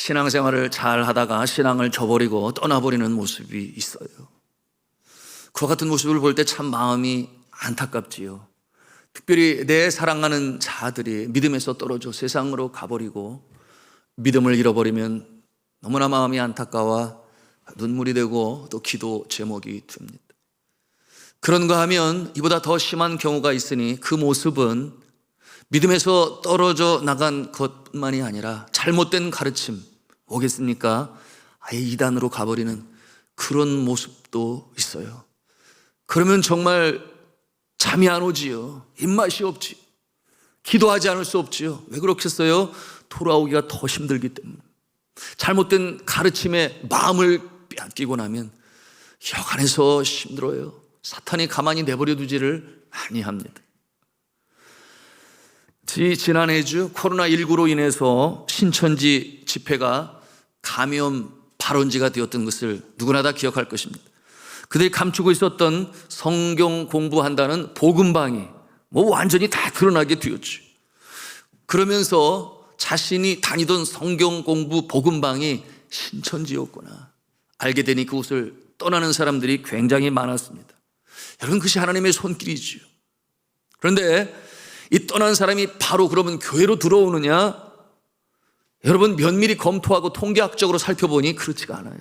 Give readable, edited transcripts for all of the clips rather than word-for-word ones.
신앙생활을 잘 하다가 신앙을 저버리고 떠나버리는 모습이 있어요. 그와 같은 모습을 볼 때 참 마음이 안타깝지요. 특별히 내 사랑하는 자들이 믿음에서 떨어져 세상으로 가버리고 믿음을 잃어버리면 너무나 마음이 안타까워 눈물이 되고 또 기도 제목이 됩니다. 그런가 하면 이보다 더 심한 경우가 있으니 그 모습은 믿음에서 떨어져 나간 것만이 아니라 잘못된 가르침, 뭐겠습니까? 아예 이단으로 가버리는 그런 모습도 있어요. 그러면 정말 잠이 안 오지요. 입맛이 없지. 기도하지 않을 수 없지요. 왜 그렇겠어요? 돌아오기가 더 힘들기 때문에. 잘못된 가르침에 마음을 빼앗기고 나면 여간해서 힘들어요. 사탄이 가만히 내버려 두지를 아니합니다. 지난해 주 코로나19로 인해서 신천지 집회가 감염 발원지가 되었던 것을 누구나 다 기억할 것입니다. 그들이 감추고 있었던 성경 공부한다는 복음방이 완전히 다 드러나게 되었죠. 그러면서 자신이 다니던 성경 공부 복음방이 신천지였구나 알게 되니 그곳을 떠나는 사람들이 굉장히 많았습니다. 여러분, 그것이 하나님의 손길이지요. 그런데 이 떠난 사람이 바로 그러면 교회로 들어오느냐? 여러분, 면밀히 검토하고 통계학적으로 살펴보니 그렇지가 않아요.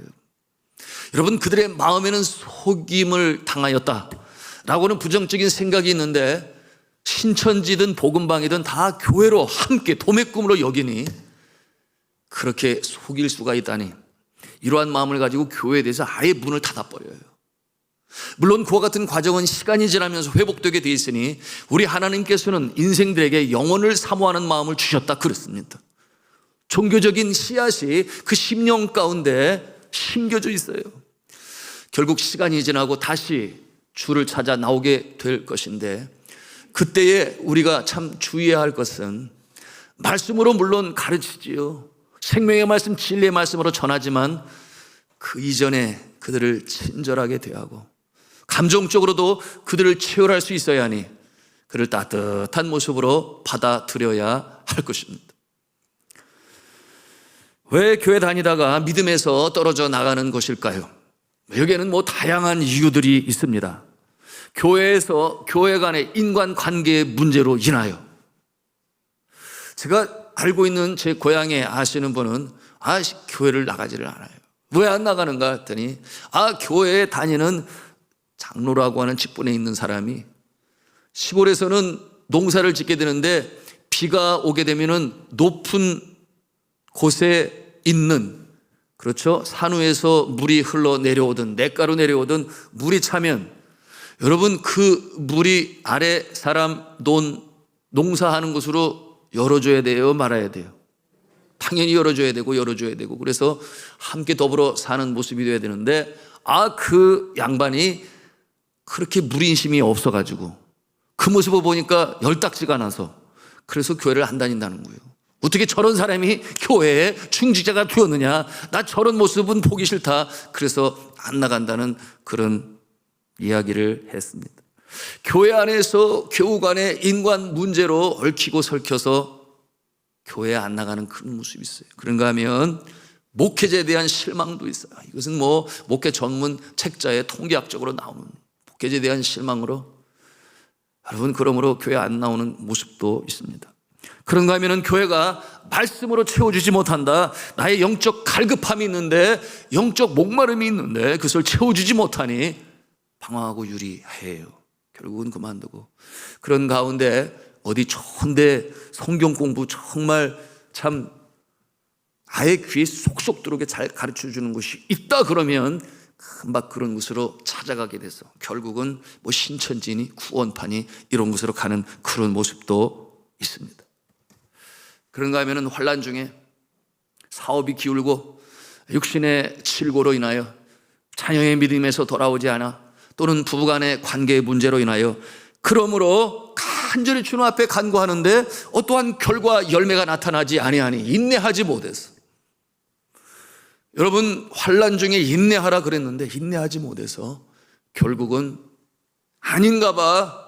여러분, 그들의 마음에는 속임을 당하였다라고는 부정적인 생각이 있는데 신천지든 복음방이든 다 교회로 함께 도매금으로 여기니 그렇게 속일 수가 있다니, 이러한 마음을 가지고 교회에 대해서 아예 문을 닫아버려요. 물론 그와 같은 과정은 시간이 지나면서 회복되게 돼 있으니 우리 하나님께서는 인생들에게 영혼을 사모하는 마음을 주셨다 그렇습니다. 종교적인 씨앗이 그 심령 가운데 심겨져 있어요. 결국 시간이 지나고 다시 주를 찾아 나오게 될 것인데, 그때에 우리가 참 주의해야 할 것은 말씀으로 물론 가르치지요. 생명의 말씀, 진리의 말씀으로 전하지만 그 이전에 그들을 친절하게 대하고 감정적으로도 그들을 체열할 수 있어야 하니 그를 따뜻한 모습으로 받아들여야 할 것입니다. 왜 교회 다니다가 믿음에서 떨어져 나가는 것일까요? 여기에는 다양한 이유들이 있습니다. 교회에서 교회 간의 인간관계의 문제로 인하여. 제가 알고 있는 제 고향에 아시는 분은 교회를 나가지를 않아요. 왜 안 나가는가 했더니 교회에 다니는 장로라고 하는 직분에 있는 사람이 시골에서는 농사를 짓게 되는데 비가 오게 되면은 높은 곳에 있는, 그렇죠, 산 위에서 물이 흘러 내려오든 냇가로 내려오든 물이 차면 여러분 그 물이 아래 사람 농사하는 곳으로 열어줘야 돼요, 말아야 돼요? 당연히 열어줘야 되고 그래서 함께 더불어 사는 모습이 돼야 되는데 그 양반이 그렇게 무인심이 없어가지고 그 모습을 보니까 열딱지가 나서 그래서 교회를 안 다닌다는 거예요. 어떻게 저런 사람이 교회에 중직자가 되었느냐, 나 저런 모습은 보기 싫다, 그래서 안 나간다는 그런 이야기를 했습니다. 교회 안에서 교우 간의 인간 문제로 얽히고 설켜서 교회에 안 나가는 그런 모습이 있어요. 그런가 하면 목회자에 대한 실망도 있어요. 이것은 목회 전문 책자에 통계학적으로 나오는 목회자에 대한 실망으로 여러분, 그러므로 교회 안 나오는 모습도 있습니다. 그런가 하면 교회가 말씀으로 채워주지 못한다, 나의 영적 갈급함이 있는데 영적 목마름이 있는데 그것을 채워주지 못하니 방황하고 유리해요. 결국은 그만두고, 그런 가운데 어디 좋은데 성경 공부 정말 참 아예 귀에 쏙쏙 들어오게 잘 가르쳐주는 곳이 있다 그러면 금방 그런 곳으로 찾아가게 돼서 결국은 신천지니 구원파니 이런 곳으로 가는 그런 모습도 있습니다. 그런가 하면 환난 중에 사업이 기울고 육신의 칠고로 인하여 자녀의 믿음에서 돌아오지 않아, 또는 부부간의 관계의 문제로 인하여 그러므로 간절히 주님 앞에 간구하는데 어떠한 결과 열매가 나타나지 아니하니 인내하지 못해서. 여러분, 환난 중에 인내하라 그랬는데 인내하지 못해서 결국은 아닌가 봐,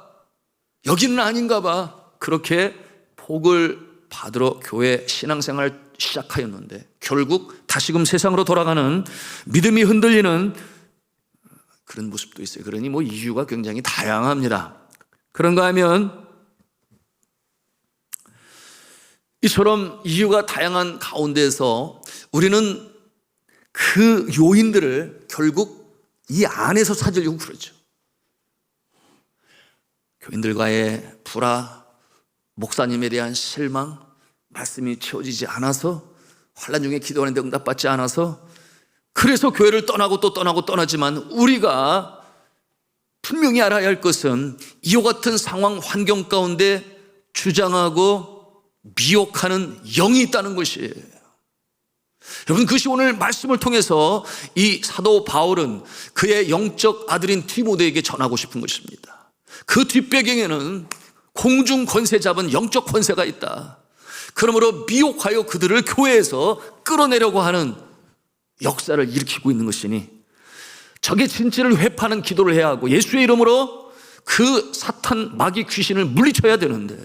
여기는 아닌가 봐, 그렇게 복을 받으러 교회 신앙생활 시작하였는데 결국 다시금 세상으로 돌아가는 믿음이 흔들리는 그런 모습도 있어요. 그러니 이유가 굉장히 다양합니다. 그런가 하면 이처럼 이유가 다양한 가운데서 우리는 그 요인들을 결국 이 안에서 찾으려고 그러죠. 교인들과의 불화, 목사님에 대한 실망, 말씀이 채워지지 않아서, 환난 중에 기도하는데 응답받지 않아서, 그래서 교회를 떠나고 또 떠나고 떠나지만 우리가 분명히 알아야 할 것은 이와 같은 상황 환경 가운데 주장하고 미혹하는 영이 있다는 것이에요. 여러분, 그것이 오늘 말씀을 통해서 이 사도 바울은 그의 영적 아들인 디모데에게 전하고 싶은 것입니다. 그 뒷배경에는 공중 권세 잡은 영적 권세가 있다. 그러므로 미혹하여 그들을 교회에서 끌어내려고 하는 역사를 일으키고 있는 것이니 적의 진치를 회파하는 기도를 해야 하고 예수의 이름으로 그 사탄 마귀 귀신을 물리쳐야 되는데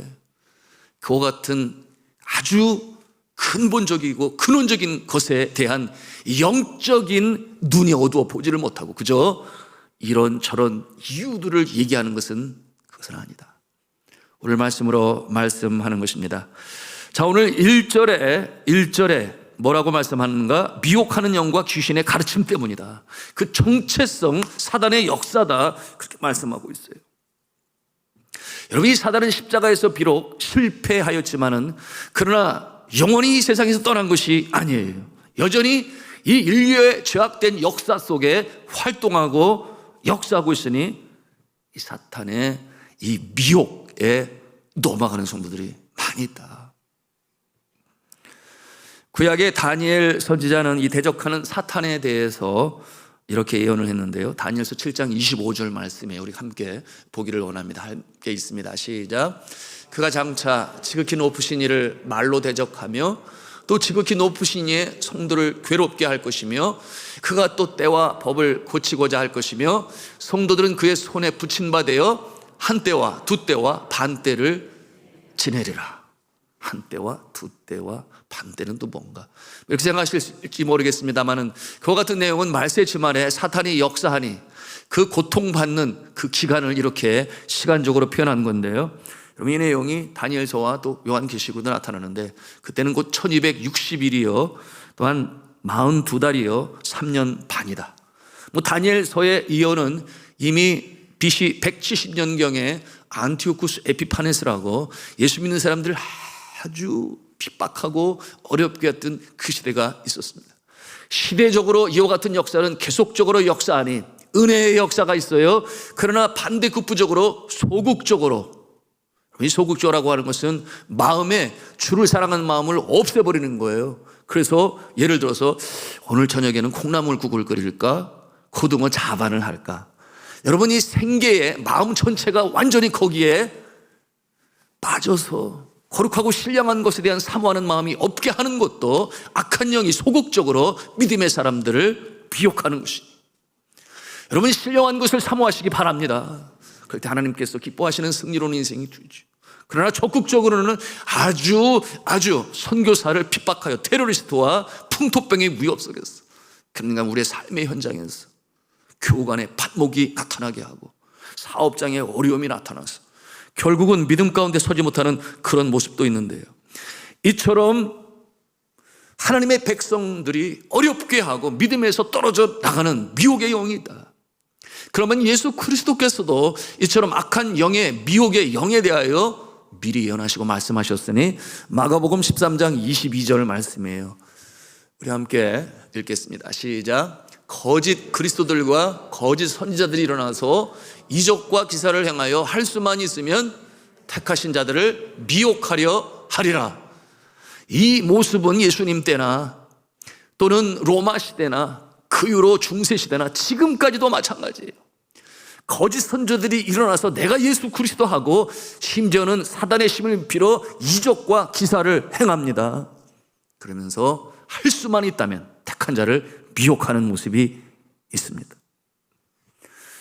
그와 같은 아주 근본적이고 근원적인 것에 대한 영적인 눈이 어두워 보지를 못하고 그저 이런저런 이유들을 얘기하는 것은 그것은 아니다. 오늘 말씀으로 말씀하는 것입니다. 자, 오늘 1절에 뭐라고 말씀하는가? 미혹하는 영과 귀신의 가르침 때문이다. 그 정체성, 사단의 역사다. 그렇게 말씀하고 있어요. 여러분, 이 사단은 십자가에서 비록 실패하였지만은 그러나 영원히 이 세상에서 떠난 것이 아니에요. 여전히 이 인류의 죄악된 역사 속에 활동하고 역사하고 있으니 이 사탄의 이 미혹에 넘어가는 성도들이 많이 있다. 구약의 다니엘 선지자는 이 대적하는 사탄에 대해서 이렇게 예언을 했는데요. 다니엘서 7장 25절 말씀에 우리 함께 보기를 원합니다. 함께 있습니다. 시작. 그가 장차 지극히 높으신 이를 말로 대적하며 또 지극히 높으신 이의 성도를 괴롭게 할 것이며 그가 또 때와 법을 고치고자 할 것이며 성도들은 그의 손에 붙인 바 되어 한 때와 두 때와 반 때를 지내리라. 한 때와 두 때와 반 때는 또 뭔가 이렇게 생각하실지 모르겠습니다만은 그와 같은 내용은 말세 주말에 사탄이 역사하니 그 고통받는 그 기간을 이렇게 시간적으로 표현한 건데요. 이 내용이 다니엘서와 또 요한계시록에도 나타나는데 그때는 곧 1260일이요 또한 42달이요 3년 반이다. 다니엘서의 예언은 이미 BC 170년경에 안티오쿠스 에피파네스라고 예수 믿는 사람들 아주 핍박하고 어렵게 했던 그 시대가 있었습니다. 시대적으로 이와 같은 역사는 계속적으로 역사하니 은혜의 역사가 있어요. 그러나 반대급부적으로 소극적으로, 이 소극적이라고 하는 것은 마음에 주를 사랑하는 마음을 없애버리는 거예요. 그래서 예를 들어서 오늘 저녁에는 콩나물국을 끓일까? 고등어 자반을 할까? 여러분, 이 생계의 마음 전체가 완전히 거기에 빠져서 거룩하고 신령한 것에 대한 사모하는 마음이 없게 하는 것도 악한 영이 소극적으로 믿음의 사람들을 비욕하는 것이. 여러분, 신령한 것을 사모하시기 바랍니다. 그럴 때 하나님께서 기뻐하시는 승리로운 인생이 되죠. 그러나 적극적으로는 아주 선교사를 핍박하여 테러리스트와 풍토병의 위협 속에서 그러니까 우리의 삶의 현장에서 교우 간의 반목이 나타나게 하고 사업장에 어려움이 나타나서 결국은 믿음 가운데 서지 못하는 그런 모습도 있는데요. 이처럼 하나님의 백성들이 어렵게 하고 믿음에서 떨어져 나가는 미혹의 영이 있다. 그러면 예수 그리스도께서도 이처럼 악한 영의 미혹의 영에 대하여 미리 예언하시고 말씀하셨으니 마가복음 13장 22절 말씀이에요. 우리 함께 읽겠습니다. 시작. 거짓 그리스도들과 거짓 선지자들이 일어나서 이적과 기사를 행하여 할 수만 있으면 택하신 자들을 미혹하려 하리라. 이 모습은 예수님 때나 또는 로마 시대나 그 이후로 중세 시대나 지금까지도 마찬가지예요. 거짓 선지자들이 일어나서 내가 예수 그리스도하고 심지어는 사단의 힘을 빌어 이적과 기사를 행합니다. 그러면서 할 수만 있다면 택한 자를 미혹하는 모습이 있습니다.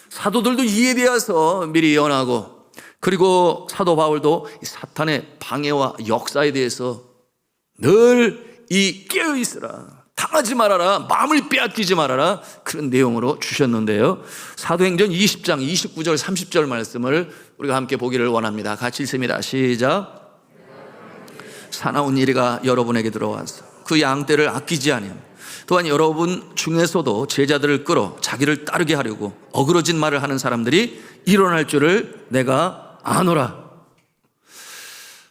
사도들도 이에 대해서 미리 예언하고 그리고 사도 바울도 사탄의 방해와 역사에 대해서 늘 이 깨어있으라, 당하지 말아라, 마음을 빼앗기지 말아라, 그런 내용으로 주셨는데요. 사도행전 20장 29절 30절 말씀을 우리가 함께 보기를 원합니다. 같이 읽습니다. 시작. 사나운 이리가 여러분에게 들어와서 그 양떼를 아끼지 아니하며 또한 여러분 중에서도 제자들을 끌어 자기를 따르게 하려고 어그러진 말을 하는 사람들이 일어날 줄을 내가 아노라.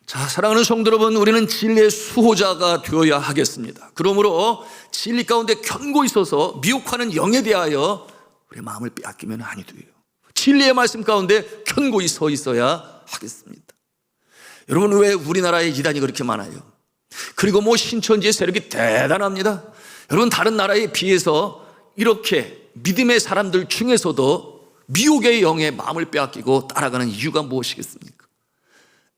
자, 사랑하는 성도 여러분, 우리는 진리의 수호자가 되어야 하겠습니다. 그러므로 진리 가운데 견고 있어서 미혹하는 영에 대하여 우리의 마음을 빼앗기면 아니 돼요. 진리의 말씀 가운데 견고히 서 있어야 하겠습니다. 여러분, 왜 우리나라에 이단이 그렇게 많아요? 그리고 신천지의 세력이 대단합니다. 여러분, 다른 나라에 비해서 이렇게 믿음의 사람들 중에서도 미혹의 영에 마음을 빼앗기고 따라가는 이유가 무엇이겠습니까?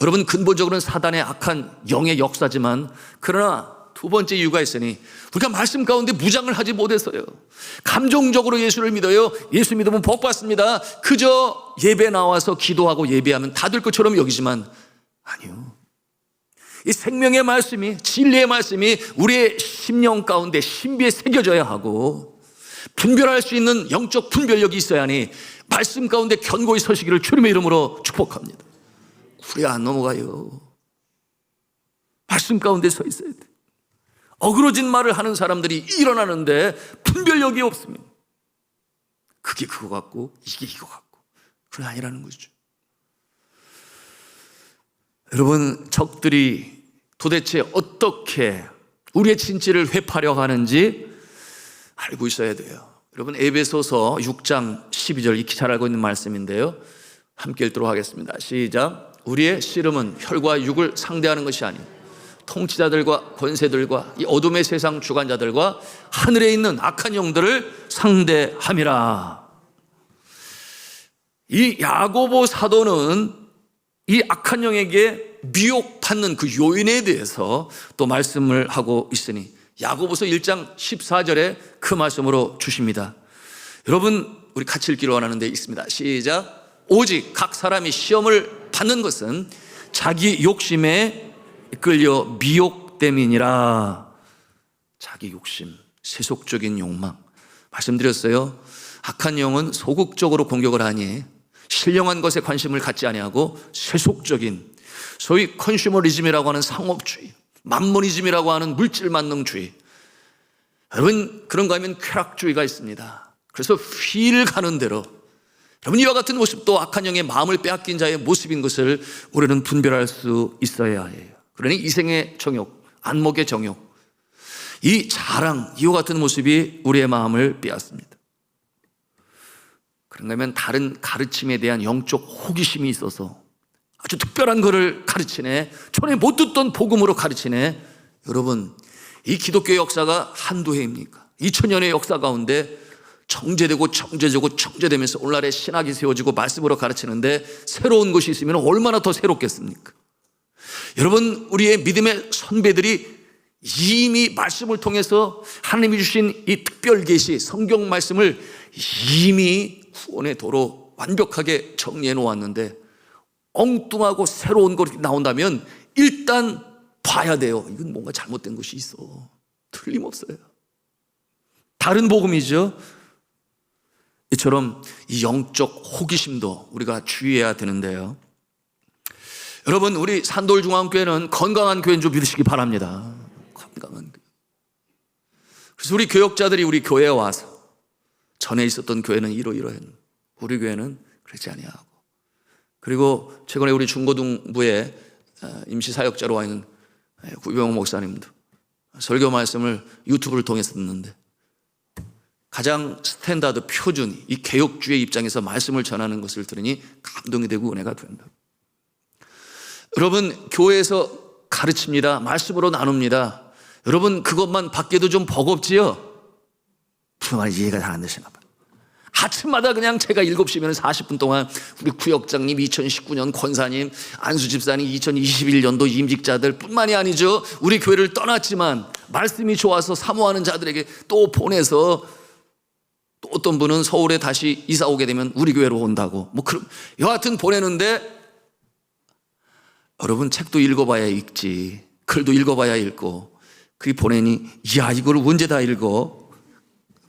여러분, 근본적으로는 사단의 악한 영의 역사지만, 그러나 두 번째 이유가 있으니 우리가 말씀 가운데 무장을 하지 못해서요. 감정적으로 예수를 믿어요. 예수 믿으면 복 받습니다. 그저 예배 나와서 기도하고 예배하면 다 될 것처럼 여기지만 아니요. 이 생명의 말씀이, 진리의 말씀이 우리의 심령 가운데 신비에 새겨져야 하고 분별할 수 있는 영적 분별력이 있어야 하니 말씀 가운데 견고히 서시기를 주님의 이름으로 축복합니다. 우리 안 넘어가요. 말씀 가운데 서 있어야 돼. 어그러진 말을 하는 사람들이 일어나는데 분별력이 없습니다. 그게 그거 같고 이게 이거 같고 그게 아니라는 거죠. 여러분, 적들이 도대체 어떻게 우리의 진실을 회파려 하는지 알고 있어야 돼요. 여러분, 에베소서 6장 12절, 익히 잘 알고 있는 말씀인데요, 함께 읽도록 하겠습니다. 시작. 우리의 씨름은 혈과 육을 상대하는 것이 아닌 통치자들과 권세들과 이 어둠의 세상 주관자들과 하늘에 있는 악한 영들을 상대함이라. 이 야고보 사도는 이 악한 영에게 미혹받는 그 요인에 대해서 또 말씀을 하고 있으니 야고보서 1장 14절에 그 말씀으로 주십니다. 여러분, 우리 같이 읽기를 원하는 데 있습니다. 시작. 오직 각 사람이 시험을 받는 것은 자기 욕심에 이끌려 미혹됨이니라. 자기 욕심, 세속적인 욕망. 말씀드렸어요. 악한 영은 소극적으로 공격을 하니 신령한 것에 관심을 갖지 아니하고 세속적인, 소위 컨슈머리즘이라고 하는 상업주의, 만모니즘이라고 하는 물질 만능주의. 여러분, 그런가 하면 쾌락주의가 있습니다. 그래서 휠 가는 대로, 여러분, 이와 같은 모습도 악한 영의 마음을 빼앗긴 자의 모습인 것을 우리는 분별할 수 있어야 해요. 그러니 이생의 정욕, 안목의 정욕, 이 자랑, 이와 같은 모습이 우리의 마음을 빼앗습니다. 그런가 하면 다른 가르침에 대한 영적 호기심이 있어서 아주 특별한 것을 가르치네, 전에 못 듣던 복음으로 가르치네. 여러분, 이 기독교 역사가 한두 해입니까? 2000년의 역사 가운데 정제되고 정제되고 정제되면서 오늘날의 신학이 세워지고 말씀으로 가르치는데 새로운 것이 있으면 얼마나 더 새롭겠습니까? 여러분, 우리의 믿음의 선배들이 이미 말씀을 통해서 하나님이 주신 이 특별 계시, 성경 말씀을 이미 후원의 도로 완벽하게 정리해 놓았는데 엉뚱하고 새로운 것이 나온다면 일단 봐야 돼요. 이건 뭔가 잘못된 것이 있어. 틀림없어요. 다른 복음이죠. 이처럼 이 영적 호기심도 우리가 주의해야 되는데요. 여러분, 우리 산돌중앙교회는 건강한 교회인 줄 믿으시기 바랍니다. 건강한 교회. 그래서 우리 교역자들이 우리 교회에 와서 전에 있었던 교회는 이러이러한, 우리 교회는 그렇지 아니하고, 그리고 최근에 우리 중고등부에 임시사역자로 와 있는 구병호 목사님도 설교 말씀을 유튜브를 통해서 듣는데 가장 스탠다드 표준, 이 개혁주의 입장에서 말씀을 전하는 것을 들으니 감동이 되고 은혜가 된다. 여러분, 교회에서 가르칩니다. 말씀으로 나눕니다. 여러분, 그것만 받기도 좀 버겁지요? 그 말 이해가 잘 안 되시나 봐요. 아침마다 그냥 제가 7시면 40분 동안 우리 구역장님, 2019년 권사님, 안수집사님, 2021년도 임직자들 뿐만이 아니죠. 우리 교회를 떠났지만 말씀이 좋아서 사모하는 자들에게 또 보내서, 또 어떤 분은 서울에 다시 이사 오게 되면 우리 교회로 온다고, 그럼 여하튼 보내는데, 여러분, 책도 읽어봐야 읽지, 글도 읽어봐야 읽고, 그게 보내니 야 이걸 언제 다 읽어?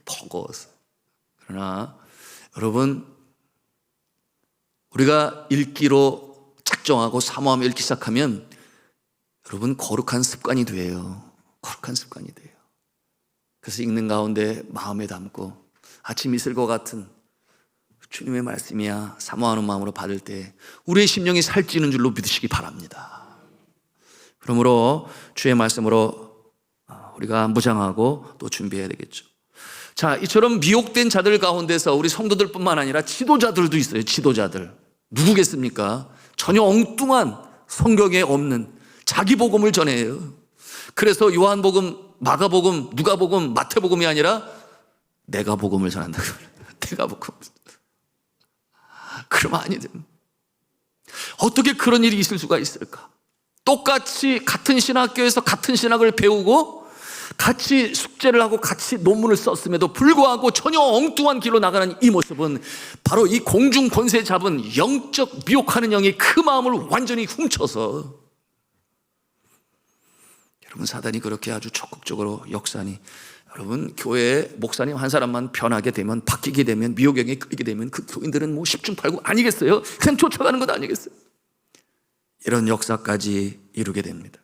버거워서. 그러나 여러분 우리가 읽기로 작정하고 사모하며 읽기 시작하면 여러분 거룩한 습관이 돼요. 거룩한 습관이 돼요. 그래서 읽는 가운데 마음에 담고 아침 이슬 것 같은 주님의 말씀이야 사모하는 마음으로 받을 때 우리의 심령이 살찌는 줄로 믿으시기 바랍니다. 그러므로 주의 말씀으로 우리가 무장하고 또 준비해야 되겠죠. 자, 이처럼 미혹된 자들 가운데서 우리 성도들뿐만 아니라 지도자들도 있어요. 지도자들 누구겠습니까? 전혀 엉뚱한 성경에 없는 자기 복음을 전해요. 그래서 요한복음, 마가복음, 누가복음, 마태복음이 아니라 내가 복음을 전한다고. 내가 복음. 그러면 아니죠. 어떻게 그런 일이 있을 수가 있을까? 똑같이 같은 신학교에서 같은 신학을 배우고 같이 숙제를 하고 같이 논문을 썼음에도 불구하고 전혀 엉뚱한 길로 나가는 이 모습은 바로 이 공중 권세 잡은 영적 미혹하는 영이 그 마음을 완전히 훔쳐서 여러분 사단이 그렇게 아주 적극적으로 역사하니 여러분 교회에 목사님 한 사람만 변하게 되면 바뀌게 되면 미혹영에 끌리게 되면 그 교인들은 뭐 10중 8구 아니겠어요? 그냥 쫓아가는 것 아니겠어요? 이런 역사까지 이루게 됩니다.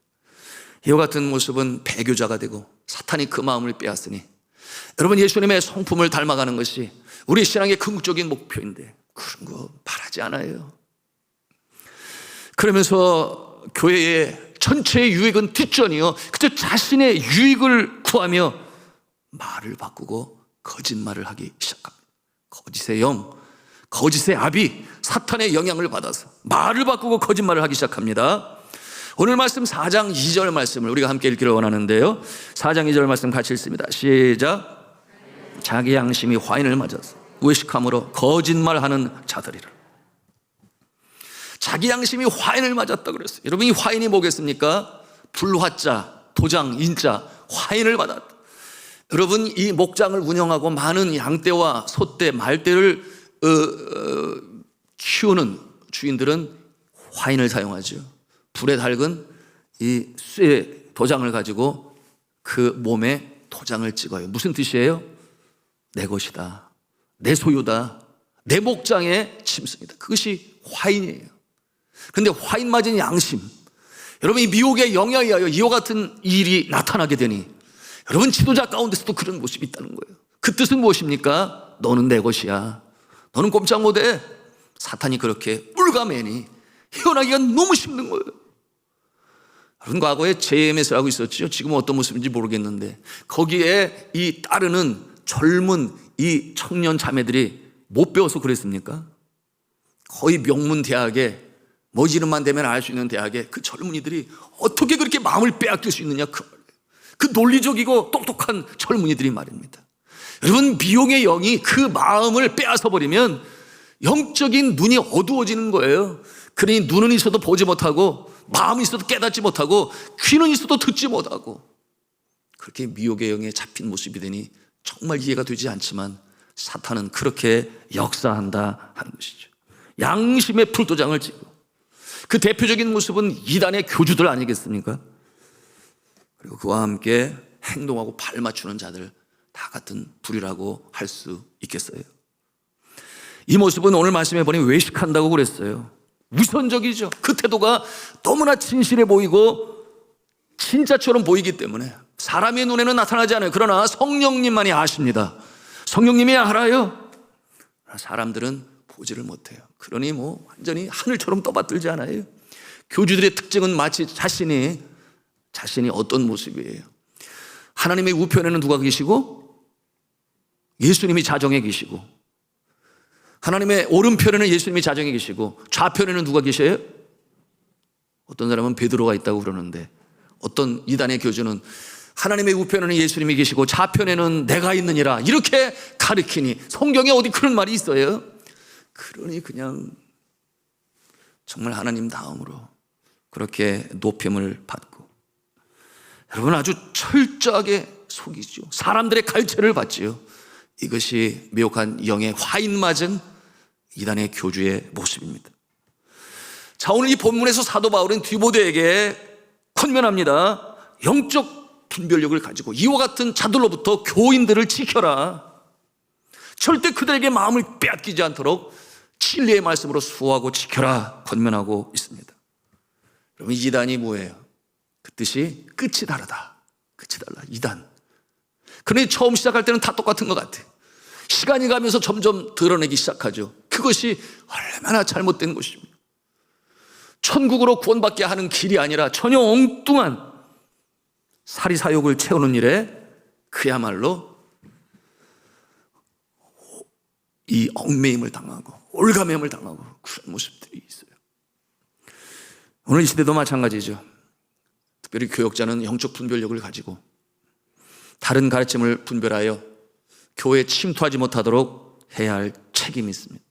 이와 같은 모습은 배교자가 되고 사탄이 그 마음을 빼앗으니 여러분 예수님의 성품을 닮아가는 것이 우리 신앙의 궁극적인 목표인데 그런 거 바라지 않아요. 그러면서 교회의 전체의 유익은 뒷전이요 그저 자신의 유익을 구하며 말을 바꾸고 거짓말을 하기 시작합니다. 거짓의 영, 거짓의 아비 사탄의 영향을 받아서 말을 바꾸고 거짓말을 하기 시작합니다. 오늘 말씀 4장 2절 말씀을 우리가 함께 읽기를 원하는데요 4장 2절 말씀 같이 읽습니다. 시작. 자기 양심이 화인을 맞아서 외식함으로 거짓말하는 자들이라. 자기 양심이 화인을 맞았다 그랬어요. 여러분 이 화인이 뭐겠습니까? 불화자, 도장, 인자, 화인을 받았다. 여러분 이 목장을 운영하고 많은 양떼와 소떼, 말떼를 키우는 주인들은 화인을 사용하죠. 불에 달근 이 쇠 도장을 가지고 그 몸에 도장을 찍어요. 무슨 뜻이에요? 내 것이다, 내 소유다, 내 목장의 짐승이다. 그것이 화인이에요. 그런데 화인 맞은 양심, 여러분 이 미혹의 영향에 의하여 이와 같은 일이 나타나게 되니 여러분 지도자 가운데서도 그런 모습이 있다는 거예요. 그 뜻은 무엇입니까? 너는 내 것이야, 너는 꼼짝 못해. 사탄이 그렇게 울가매니 헤어나기가 너무 힘든 거예요. 여러분 과거에 JMS를 하고 있었죠. 지금은 어떤 모습인지 모르겠는데 거기에 이 따르는 젊은 이 청년 자매들이 못 배워서 그랬습니까? 거의 명문 대학에 뭐 이름만 되면 알 수 있는 대학에 그 젊은이들이 어떻게 그렇게 마음을 빼앗길 수 있느냐, 그 논리적이고 똑똑한 젊은이들이 말입니다. 여러분 미혹의 영이 그 마음을 빼앗아 버리면 영적인 눈이 어두워지는 거예요. 그러니 눈은 있어도 보지 못하고 마음이 있어도 깨닫지 못하고 귀는 있어도 듣지 못하고 그렇게 미혹의 영에 잡힌 모습이 되니 정말 이해가 되지 않지만 사탄은 그렇게 역사한다 하는 것이죠. 양심의 불도장을 찍고 그 대표적인 모습은 이단의 교주들 아니겠습니까? 그리고 그와 함께 행동하고 발 맞추는 자들 다 같은 불이라고 할 수 있겠어요. 이 모습은 오늘 말씀해 보니 외식한다고 그랬어요. 위선적이죠. 그 태도가 너무나 진실해 보이고 진짜처럼 보이기 때문에 사람의 눈에는 나타나지 않아요. 그러나 성령님만이 아십니다. 성령님이 알아요. 사람들은 보지를 못해요. 그러니 뭐 완전히 하늘처럼 떠받들지 않아요. 교주들의 특징은 마치 자신이 어떤 모습이에요. 하나님의 우편에는 누가 계시고 예수님이 자정에 계시고, 하나님의 오른편에는 예수님이 자정에 계시고 좌편에는 누가 계셔요? 어떤 사람은 베드로가 있다고 그러는데 어떤 이단의 교주는 하나님의 우편에는 예수님이 계시고 좌편에는 내가 있느니라 이렇게 가르치니 성경에 어디 그런 말이 있어요? 그러니 그냥 정말 하나님 다음으로 그렇게 높임을 받고 여러분 아주 철저하게 속이죠. 사람들의 갈채를 받지요. 이것이 미혹한 영의 화인 맞은 이단의 교주의 모습입니다. 자, 오늘 이 본문에서 사도 바울은 디모데에게 권면합니다. 영적 분별력을 가지고 이와 같은 자들로부터 교인들을 지켜라. 절대 그들에게 마음을 빼앗기지 않도록 진리의 말씀으로 수호하고 지켜라 권면하고 있습니다. 여러분, 이단이 뭐예요? 그 뜻이 끝이 다르다. 끝이 달라. 이단. 그러니 처음 시작할 때는 다 똑같은 것 같아요. 시간이 가면서 점점 드러내기 시작하죠. 그것이 얼마나 잘못된 것입니다. 천국으로 구원받게 하는 길이 아니라 전혀 엉뚱한 사리사욕을 채우는 일에 그야말로 이 얽매임을 당하고 올가매임을 당하고 그런 모습들이 있어요. 오늘 이 시대도 마찬가지죠. 특별히 교역자는 영적 분별력을 가지고 다른 가르침을 분별하여 교회에 침투하지 못하도록 해야 할 책임이 있습니다.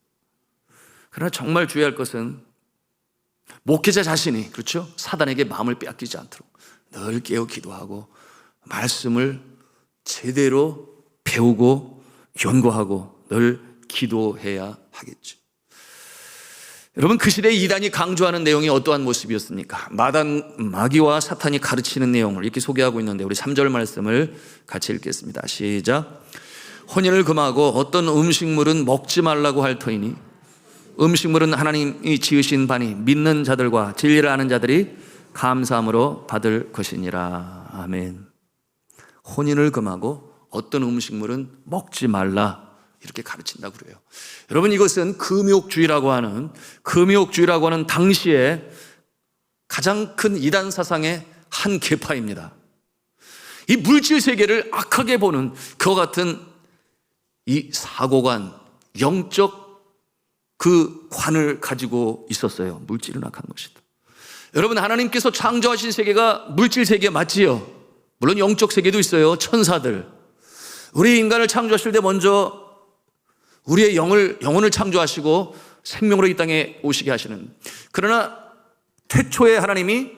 그러나 정말 주의할 것은 목회자 자신이, 그렇죠? 사단에게 마음을 빼앗기지 않도록 늘 깨어 기도하고 말씀을 제대로 배우고 연구하고 늘 기도해야 하겠죠. 여러분, 그 시대에 이단이 강조하는 내용이 어떠한 모습이었습니까? 마귀와 사탄이 가르치는 내용을 이렇게 소개하고 있는데 우리 3절 말씀을 같이 읽겠습니다. 시작. 혼인을 금하고 어떤 음식물은 먹지 말라고 할 터이니 음식물은 하나님이 지으신 바니 믿는 자들과 진리를 아는 자들이 감사함으로 받을 것이니라. 아멘. 혼인을 금하고 어떤 음식물은 먹지 말라, 이렇게 가르친다고 그래요. 여러분, 이것은 금욕주의라고 하는 당시에 가장 큰 이단 사상의 한 계파입니다. 이 물질 세계를 악하게 보는 그와 같은 이 사고관, 영적 그 관을 가지고 있었어요. 물질은 악한 것이다. 여러분, 하나님께서 창조하신 세계가 물질 세계 맞지요? 물론 영적 세계도 있어요. 천사들. 우리 인간을 창조하실 때 먼저 우리의 영혼을 창조하시고 생명으로 이 땅에 오시게 하시는, 그러나 태초에 하나님이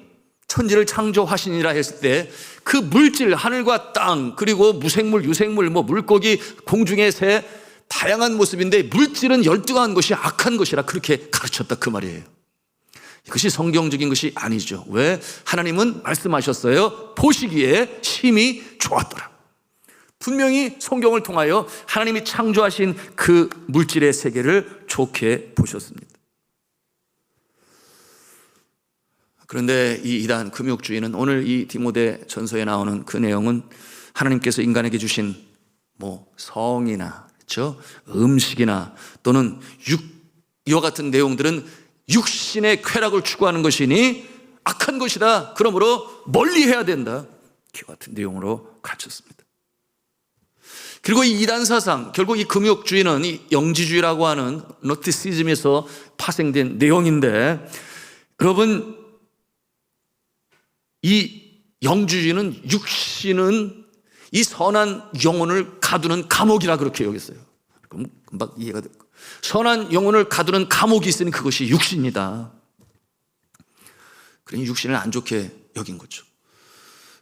천지를 창조하시니라 했을 때 그 물질, 하늘과 땅, 그리고 무생물, 유생물, 물고기, 공중의 새, 다양한 모습인데 물질은 열등한 것이 악한 것이라 그렇게 가르쳤다, 그 말이에요. 이것이 성경적인 것이 아니죠. 왜? 하나님은 말씀하셨어요. 보시기에 심히 좋았더라. 분명히 성경을 통하여 하나님이 창조하신 그 물질의 세계를 좋게 보셨습니다. 그런데 이 이단 금욕주의는 오늘 이 디모데 전서에 나오는 그 내용은 하나님께서 인간에게 주신 성이나, 그렇죠? 음식이나 또는 이와 같은 내용들은 육신의 쾌락을 추구하는 것이니 악한 것이다. 그러므로 멀리해야 된다. 이와 같은 내용으로 가르쳤습니다. 그리고 이 이단 사상, 결국 이 금욕주의는 이 영지주의라고 하는 노티시즘에서 파생된 내용인데, 여러분, 이 영지주의는 육신은 이 선한 영혼을 가두는 감옥이라 그렇게 여겼어요. 그럼 금방 이해가 될 거예요. 선한 영혼을 가두는 감옥이 있으니 그것이 육신이다. 그러니 육신을 안 좋게 여긴 거죠.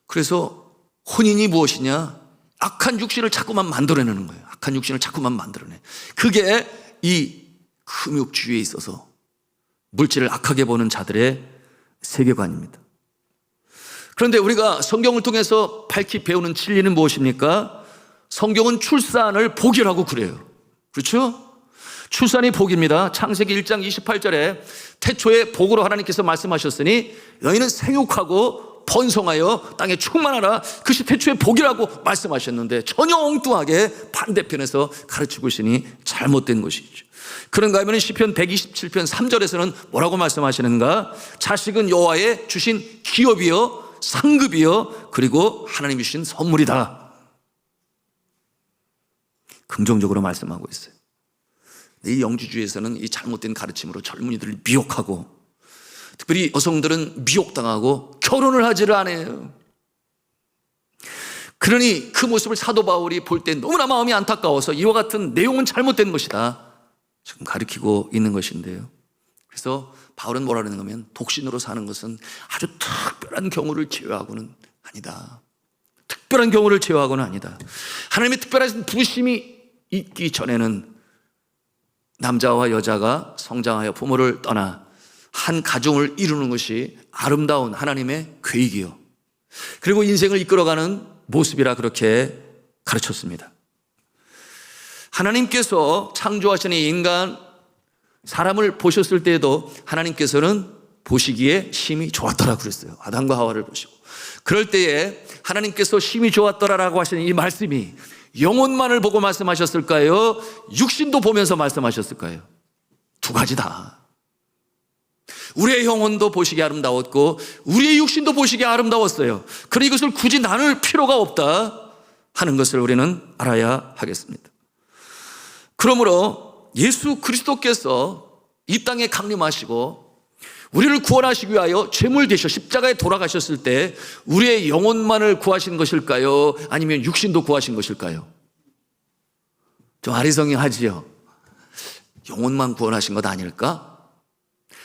그래서 혼인이 무엇이냐? 악한 육신을 자꾸만 만들어내는 거예요. 악한 육신을 자꾸만 만들어내. 그게 이 금욕주의에 있어서 물질을 악하게 보는 자들의 세계관입니다. 그런데 우리가 성경을 통해서 밝히 배우는 진리는 무엇입니까? 성경은 출산을 복이라고 그래요. 그렇죠? 출산이 복입니다. 창세기 1장 28절에 태초에 복으로 하나님께서 말씀하셨으니 너희는 생육하고 번성하여 땅에 충만하라. 그것이 태초의 복이라고 말씀하셨는데 전혀 엉뚱하게 반대편에서 가르치고 있으니 잘못된 것이죠. 그런가 하면 시편 127편 3절에서는 뭐라고 말씀하시는가? 자식은 여호와의 주신 기업이요 상급이요 그리고 하나님이 주신 선물이다. 긍정적으로 말씀하고 있어요. 이 영지주의에서는 이 잘못된 가르침으로 젊은이들을 미혹하고, 특별히 여성들은 미혹당하고 결혼을 하지를 않아요. 그러니 그 모습을 사도 바울이 볼 때 너무나 마음이 안타까워서 이와 같은 내용은 잘못된 것이다 지금 가르치고 있는 것인데요. 그래서 바울은 뭐라 그러는 거면 독신으로 사는 것은 아주 특별한 경우를 제외하고는 아니다. 특별한 경우를 제외하고는 아니다. 하나님의 특별한 부르심이 있기 전에는 남자와 여자가 성장하여 부모를 떠나 한 가정을 이루는 것이 아름다운 하나님의 계획이요, 그리고 인생을 이끌어가는 모습이라 그렇게 가르쳤습니다. 하나님께서 창조하신 이 인간, 사람을 보셨을 때에도 하나님께서는 보시기에 심히 좋았더라 그랬어요. 아담과 하와를 보시고. 그럴 때에 하나님께서 심히 좋았더라라고 하시는 이 말씀이 영혼만을 보고 말씀하셨을까요? 육신도 보면서 말씀하셨을까요? 두 가지 다. 우리의 영혼도 보시기에 아름다웠고 우리의 육신도 보시기에 아름다웠어요. 그러니 이것을 굳이 나눌 필요가 없다 하는 것을 우리는 알아야 하겠습니다. 그러므로 예수 그리스도께서 이 땅에 강림하시고 우리를 구원하시기 위하여 제물 되셔 십자가에 돌아가셨을 때 우리의 영혼만을 구하신 것일까요? 아니면 육신도 구하신 것일까요? 좀 아리송하지요. 영혼만 구원하신 것 아닐까?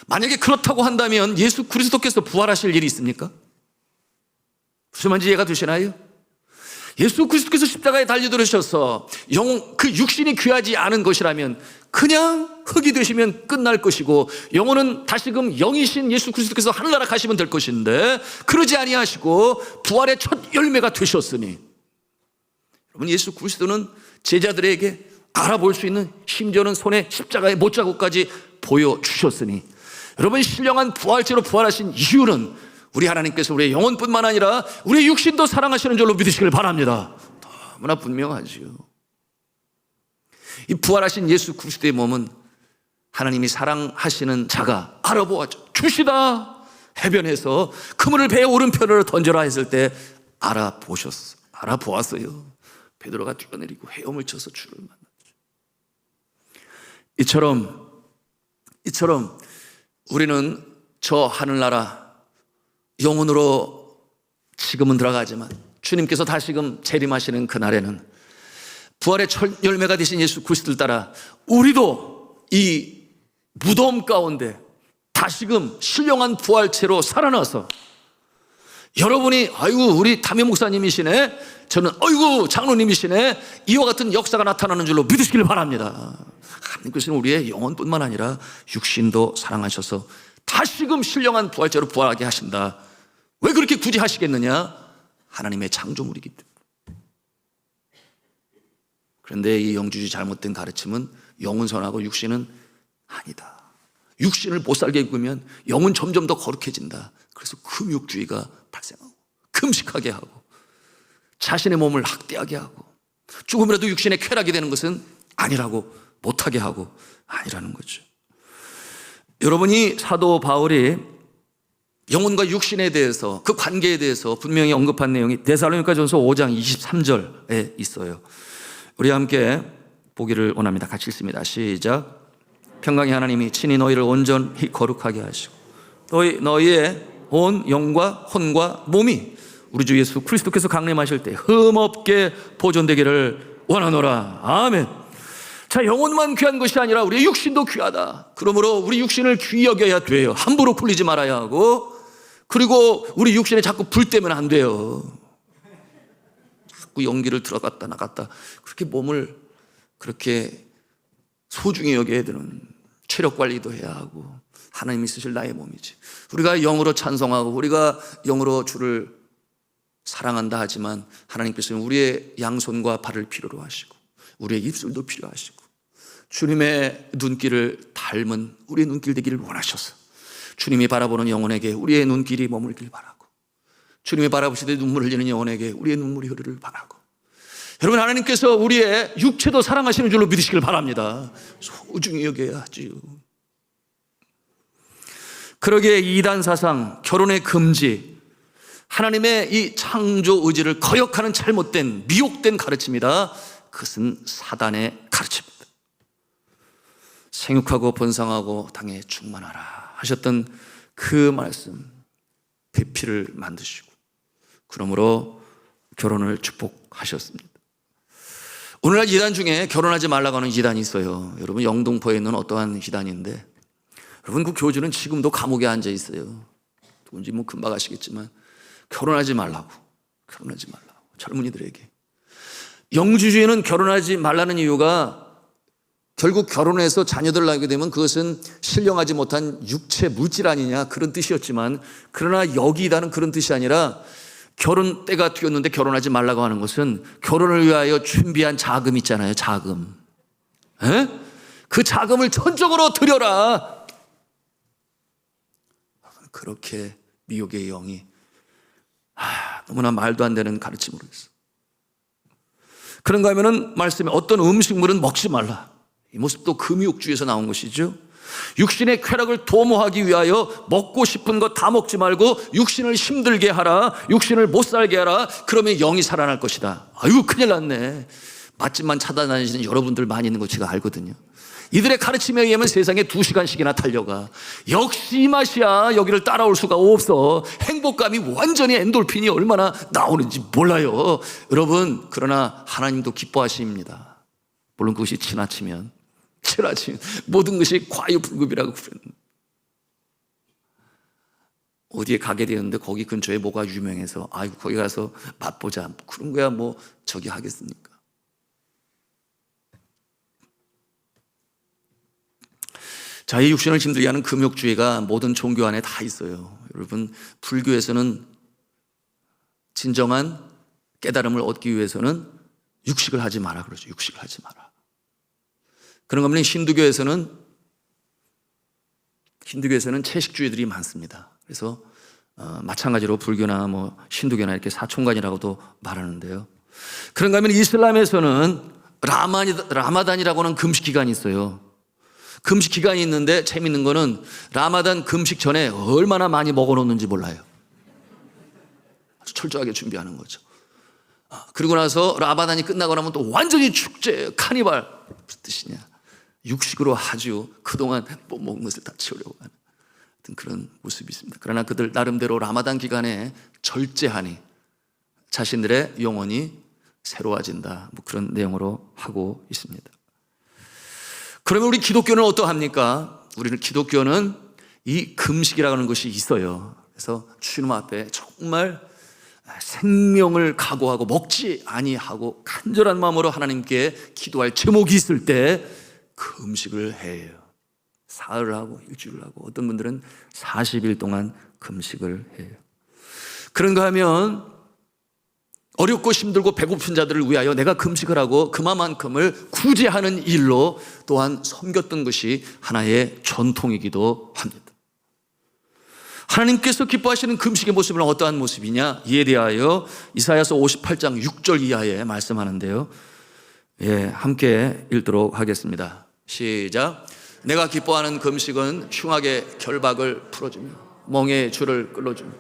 만약에 그렇다고 한다면 예수 그리스도께서 부활하실 일이 있습니까? 무슨 말인지 이해가 되시나요? 예수 그리스도께서 십자가에 달려들으셔서 그 육신이 귀하지 않은 것이라면 그냥 흙이 되시면 끝날 것이고 영혼은 다시금 영이신 예수 그리스도께서 하늘나라 가시면 될 것인데 그러지 아니하시고 부활의 첫 열매가 되셨으니 여러분 예수 그리스도는 제자들에게 알아볼 수 있는 심지어는 손에 십자가의 못자국까지 보여주셨으니 여러분 신령한 부활체로 부활하신 이유는 우리 하나님께서 우리의 영혼뿐만 아니라 우리의 육신도 사랑하시는 줄로 믿으시길 바랍니다. 너무나 분명하지요. 이 부활하신 예수 그리스도의 몸은 하나님이 사랑하시는 자가 알아보았죠. 주시다 해변에서 그물을 배의 오른편으로 던져라 했을 때 알아보았어요. 베드로가 뛰어내리고 헤엄을 쳐서 주를 만났죠. 이처럼 우리는 저 하늘나라 영혼으로 지금은 들어가지만 주님께서 다시금 재림하시는 그날에는 부활의 첫 열매가 되신 예수 그리스도를 따라 우리도 이 무덤 가운데 다시금 신령한 부활체로 살아나서 여러분이 아이고 우리 담임 목사님이시네, 저는 아이고 장로님이시네, 이와 같은 역사가 나타나는 줄로 믿으시길 바랍니다. 하나님께서는 우리의 영혼뿐만 아니라 육신도 사랑하셔서 다시금 신령한 부활체로 부활하게 하신다. 왜 그렇게 굳이 하시겠느냐? 하나님의 창조물이기 때문에. 그런데 이 영주주의 잘못된 가르침은 영은 선하고 육신은 아니다. 육신을 못 살게 입으면 영은 점점 더 거룩해진다. 그래서 금욕주의가 발생하고 금식하게 하고 자신의 몸을 학대하게 하고 조금이라도 육신에 쾌락이 되는 것은 아니라고, 못하게 하고 아니라는 거죠. 여러분이 사도 바울이 영혼과 육신에 대해서 그 관계에 대해서 분명히 언급한 내용이 데살로니가전서 5장 23절에 있어요. 우리 함께 보기를 원합니다. 같이 읽습니다. 시작. 평강의 하나님이 친히 너희를 온전히 거룩하게 하시고 너희의 온 영과 혼과 몸이 우리 주 예수 그리스도께서 강림하실 때 흠없게 보존되기를 원하노라. 아멘. 자, 영혼만 귀한 것이 아니라 우리의 육신도 귀하다. 그러므로 우리 육신을 귀히 여겨야 돼요. 함부로 풀리지 말아야 하고, 그리고 우리 육신에 자꾸 불 때면 안 돼요. 자꾸 연기를 들어갔다 나갔다 그렇게 몸을 그렇게 소중히 여겨야 되는, 체력 관리도 해야 하고 하나님이 쓰실 나의 몸이지. 우리가 영으로 찬송하고 우리가 영으로 주를 사랑한다 하지만 하나님께서는 우리의 양손과 발을 필요로 하시고 우리의 입술도 필요하시고 주님의 눈길을 닮은 우리의 눈길 되기를 원하셔서 주님이 바라보는 영혼에게 우리의 눈길이 머물길 바라고 주님이 바라보시되 눈물 흘리는 영혼에게 우리의 눈물이 흐르길 바라고, 여러분 하나님께서 우리의 육체도 사랑하시는 줄로 믿으시길 바랍니다. 소중히 여겨야 하지요. 그러기에 이단 사상, 결혼의 금지, 하나님의 이 창조 의지를 거역하는 잘못된 미혹된 가르침이다. 그것은 사단의 가르침입니다. 생육하고 번성하고 당에 충만하라 하셨던 그 말씀 대피를 만드시고 그러므로 결혼을 축복하셨습니다. 오늘날 이단 중에 결혼하지 말라고 하는 이단이 있어요. 여러분 영등포에 있는 어떠한 이단인데 여러분 그 교주는 지금도 감옥에 앉아 있어요. 누군지 뭐 금방 아시겠지만 결혼하지 말라고 젊은이들에게. 영주주의는 결혼하지 말라는 이유가 결국 결혼해서 자녀들을 낳게 되면 그것은 신령하지 못한 육체 물질 아니냐 그런 뜻이었지만, 그러나 여기 이단은 그런 뜻이 아니라 결혼 때가 되었는데 결혼하지 말라고 하는 것은 결혼을 위하여 준비한 자금 있잖아요. 자금. 에? 그 자금을 전적으로 드려라. 그렇게 미혹의 영이 너무나 말도 안 되는 가르침으로 했어. 그런가 하면은 말씀에 어떤 음식물은 먹지 말라. 이 모습도 금욕주의에서 나온 것이죠. 육신의 쾌락을 도모하기 위하여 먹고 싶은 거 다 먹지 말고 육신을 힘들게 하라. 육신을 못 살게 하라. 그러면 영이 살아날 것이다. 아이고 큰일 났네. 맛집만 찾아다니시는 여러분들 많이 있는 거 제가 알거든요. 이들의 가르침에 의하면 세상에 2시간씩이나 달려가. 역시 이 맛이야. 여기를 따라올 수가 없어. 행복감이 완전히 엔돌핀이 얼마나 나오는지 몰라요. 여러분, 그러나 하나님도 기뻐하십니다. 물론 그것이 지나치면 모든 것이 과유불급이라고 부르는. 어디에 가게 되었는데 거기 근처에 뭐가 유명해서 아이고 거기 가서 맛보자. 그런 거야 뭐 저기 하겠습니까? 자, 이 육신을 힘들게 하는 금욕주의가 모든 종교 안에 다 있어요. 여러분, 불교에서는 진정한 깨달음을 얻기 위해서는 육식을 하지 마라 그러죠. 육식을 하지 마라. 그런가 하면 힌두교에서는 채식주의들이 많습니다. 그래서 마찬가지로 불교나 뭐 힌두교나 이렇게 사총관이라고도 말하는데요. 그런가 하면 이슬람에서는 라마단이라고 하는 금식 기간이 있어요. 금식 기간이 있는데 재밌는 거는 라마단 금식 전에 얼마나 많이 먹어놓는지 몰라요. 아주 철저하게 준비하는 거죠. 그리고 나서 라마단이 끝나고 나면 또 완전히 축제, 카니발. 무슨 뜻이냐. 육식으로 아주 그동안 못 먹은 것을 다 채우려고 하는 그런 모습이 있습니다. 그러나 그들 나름대로 라마단 기간에 절제하니 자신들의 영혼이 새로워진다. 뭐 그런 내용으로 하고 있습니다. 그러면 우리 기독교는 어떠합니까? 우리는 기독교는 이 금식이라고 하는 것이 있어요. 그래서 주님 앞에 정말 생명을 각오하고 먹지 아니하고 간절한 마음으로 하나님께 기도할 제목이 있을 때 금식을 해요. 사흘을 하고 일주일을 하고 어떤 분들은 40일 동안 금식을 해요. 그런가 하면 어렵고 힘들고 배고픈 자들을 위하여 내가 금식을 하고 그만큼을 구제하는 일로 또한 섬겼던 것이 하나의 전통이기도 합니다. 하나님께서 기뻐하시는 금식의 모습은 어떠한 모습이냐? 이에 대하여 이사야서 58장 6절 이하에 말씀하는데요. 함께 읽도록 하겠습니다. 시작. 내가 기뻐하는 금식은 흉악의 결박을 풀어주며 멍에의 줄을 끌어주며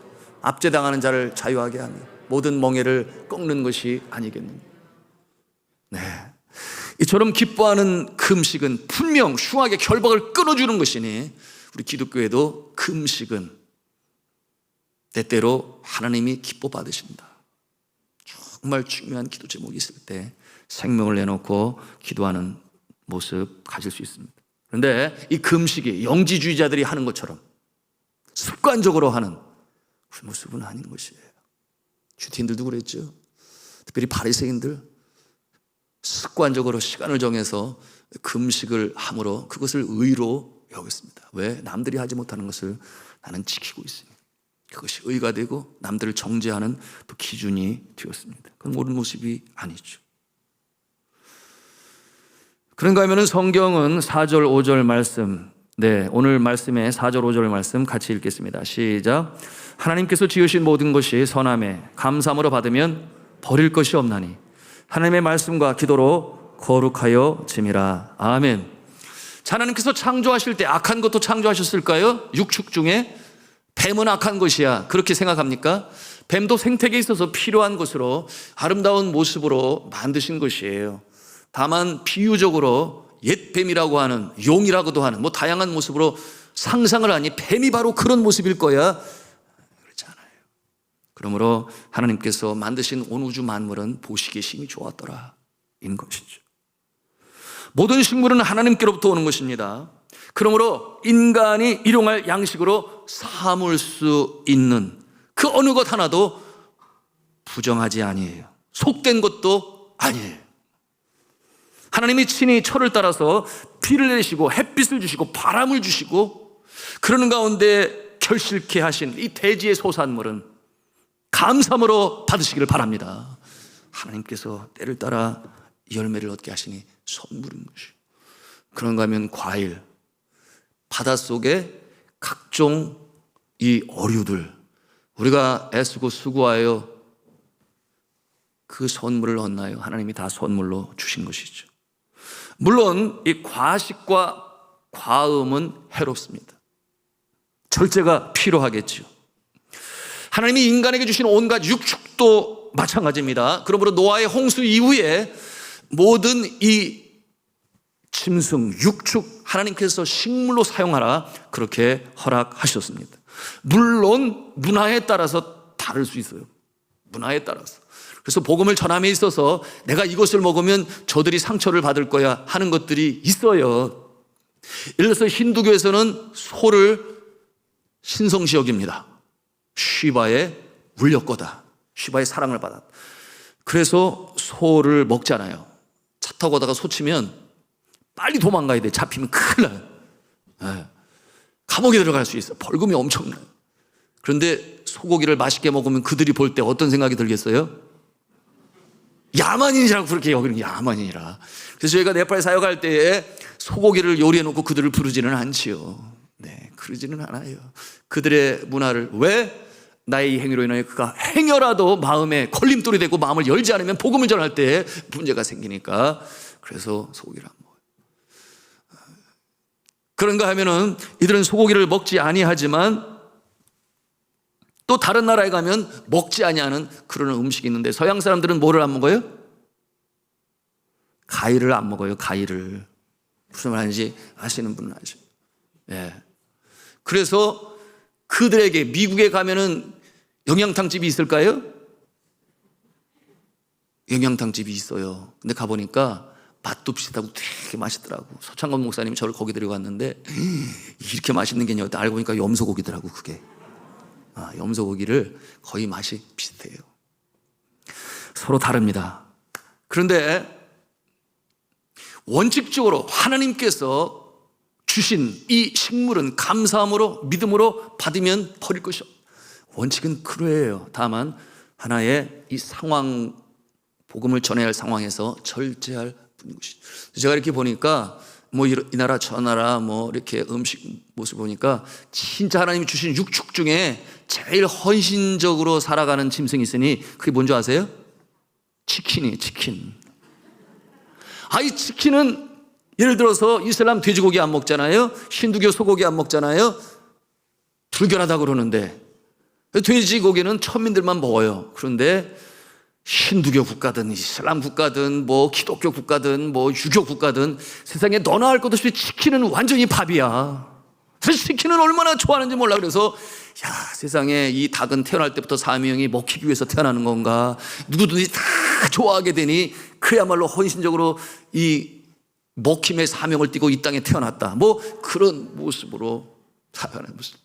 압제당하는 자를 자유하게 하며 모든 멍에를 꺾는 것이 아니겠느냐. 네, 이처럼 기뻐하는 금식은 분명 흉악의 결박을 끊어주는 것이니 우리 기독교에도 금식은 때때로 하나님이 기뻐 받으신다. 정말 중요한 기도 제목이 있을 때 생명을 내놓고 기도하는 모습 가질 수 있습니다. 그런데 이 금식이 영지주의자들이 하는 것처럼 습관적으로 하는 그 모습은 아닌 것이에요. 주티인들도 그랬죠. 특별히 바리새인들 습관적으로 시간을 정해서 금식을 함으로 그것을 의로 여겼습니다. 왜? 남들이 하지 못하는 것을 나는 지키고 있습니다. 그것이 의가 되고 남들을 정죄하는 또 기준이 되었습니다. 그건 옳은 모습이 아니죠. 그런가 하면 성경은 4절 5절 말씀, 오늘 말씀에 4절 5절 말씀 같이 읽겠습니다. 시작. 하나님께서 지으신 모든 것이 선함에 감사함으로 받으면 버릴 것이 없나니 하나님의 말씀과 기도로 거룩하여 짐이라. 아멘. 자, 하나님께서 창조하실 때 악한 것도 창조하셨을까요? 육축 중에 뱀은 악한 것이야, 그렇게 생각합니까? 뱀도 생태계에 있어서 필요한 것으로 아름다운 모습으로 만드신 것이에요. 다만 비유적으로 옛뱀이라고 하는, 용이라고도 하는 뭐 다양한 모습으로 상상을 하니 뱀이 바로 그런 모습일 거야, 그렇지 않아요. 그러므로 하나님께서 만드신 온 우주 만물은 보시기에 심히 좋았더라 인 것이죠. 모든 식물은 하나님께로부터 오는 것입니다. 그러므로 인간이 일용할 양식으로 삼을 수 있는 그 어느 것 하나도 부정하지 아니에요. 속된 것도 아니에요. 하나님이 친히 철을 따라서 비를 내리시고 햇빛을 주시고 바람을 주시고 그러는 가운데 결실케 하신 이 대지의 소산물은 감사함으로 받으시기를 바랍니다. 하나님께서 때를 따라 열매를 얻게 하시니 선물인 것이요. 그런가 하면 과일, 바닷속에 각종 이 어류들, 우리가 애쓰고 수고하여 그 선물을 얻나요? 하나님이 다 선물로 주신 것이죠. 물론 이 과식과 과음은 해롭습니다. 절제가 필요하겠죠. 하나님이 인간에게 주신 온갖 육축도 마찬가지입니다. 그러므로 노아의 홍수 이후에 모든 이 짐승, 육축 하나님께서 식물로 사용하라 그렇게 허락하셨습니다. 물론 문화에 따라서 다를 수 있어요. 문화에 따라서. 그래서 복음을 전함에 있어서 내가 이것을 먹으면 저들이 상처를 받을 거야 하는 것들이 있어요. 예를 들어서 힌두교에서는 소를 신성시 여깁니다. 시바의 울렸거다. 시바의 사랑을 받았다. 그래서 소를 먹잖아요. 차 타고 가다가 소 치면 빨리 도망가야 돼. 잡히면 큰일 나요. 네. 감옥에 들어갈 수 있어요. 벌금이 엄청나요. 그런데 소고기를 맛있게 먹으면 그들이 볼 때 어떤 생각이 들겠어요? 야만인이라고 그렇게 여기는 야만인이라. 그래서 저희가 네팔 사역할 때에 소고기를 요리해 놓고 그들을 부르지는 않지요. 네, 그러지는 않아요. 그들의 문화를 왜? 나의 이 행위로 인하여 그가 행여라도 마음에 걸림돌이 되고 마음을 열지 않으면 복음을 전할 때 문제가 생기니까 그래서 소고기를 안 먹어요. 그런가 하면은 이들은 소고기를 먹지 아니하지만 또 다른 나라에 가면 먹지 아니하는 그런 음식이 있는데 서양 사람들은 뭐를 안 먹어요? 가위를 안 먹어요. 가위를. 무슨 말인지 아시는 분은 아시죠? 예. 그래서 그들에게 미국에 가면은 영양탕집이 있을까요? 영양탕집이 있어요. 근데 가보니까 맛도 비슷하고 되게 맛있더라고. 서창건 목사님이 저를 거기 데려갔는데 이렇게 맛있는 게 있냐고 알고 보니까 염소고기더라고 그게. 염소고기를 거의 맛이 비슷해요. 서로 다릅니다. 그런데 원칙적으로 하나님께서 주신 이 식물은 감사함으로 믿음으로 받으면 버릴 것이 없어요. 원칙은 그러해요. 다만 하나의 이 상황, 복음을 전해야 할 상황에서 절제할 뿐인 것이죠. 제가 이렇게 보니까 뭐 이 나라 저 나라 뭐 이렇게 음식 모습 보니까 진짜 하나님이 주신 육축 중에 제일 헌신적으로 살아가는 짐승이 있으니 그게 뭔지 아세요? 치킨이에요. 치킨. 이 치킨은 예를 들어서 이슬람 돼지고기 안 먹잖아요. 힌두교 소고기 안 먹잖아요. 불결하다고 그러는데 돼지고기는 천민들만 먹어요. 그런데 힌두교 국가든 이슬람 국가든 뭐 기독교 국가든 뭐 유교 국가든 세상에 너나 할 것 없이 치킨은 완전히 밥이야. 그래서 치킨은 얼마나 좋아하는지 몰라. 그래서 세상에 이 닭은 태어날 때부터 사명이 먹히기 위해서 태어나는 건가, 누구든지 다 좋아하게 되니 그야말로 헌신적으로 이 먹힘의 사명을 띠고 이 땅에 태어났다. 뭐 그런 모습으로 살아가는 모습.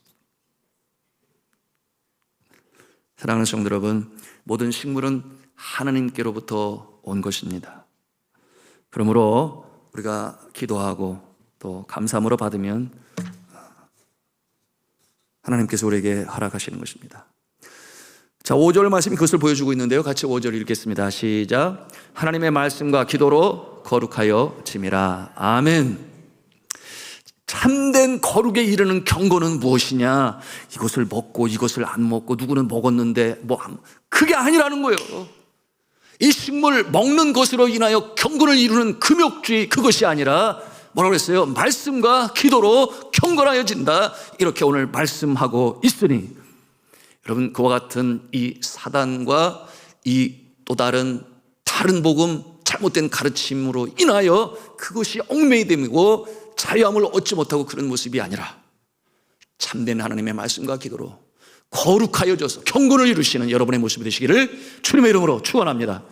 사랑하는 성도 여러분, 모든 식물은 하나님께로부터 온 것입니다. 그러므로 우리가 기도하고 또 감사함으로 받으면 하나님께서 우리에게 허락하시는 것입니다. 자, 5절 말씀이 그것을 보여주고 있는데요. 같이 5절 읽겠습니다. 시작. 하나님의 말씀과 기도로 거룩하여 짐이라. 아멘. 참된 거룩에 이르는 경고는 무엇이냐? 이것을 먹고 이것을 안 먹고 누구는 먹었는데 그게 아니라는 거예요. 이 식물 먹는 것으로 인하여 경건을 이루는 금욕주의, 그것이 아니라 뭐라고 했어요? 말씀과 기도로 경건하여진다. 이렇게 오늘 말씀하고 있으니 여러분, 그와 같은 이 사단과 이 또 다른 복음, 잘못된 가르침으로 인하여 그것이 얽매이 되고 자유함을 얻지 못하고 그런 모습이 아니라 참된 하나님의 말씀과 기도로 거룩하여져서 경건을 이루시는 여러분의 모습이 되시기를 주님의 이름으로 축원합니다.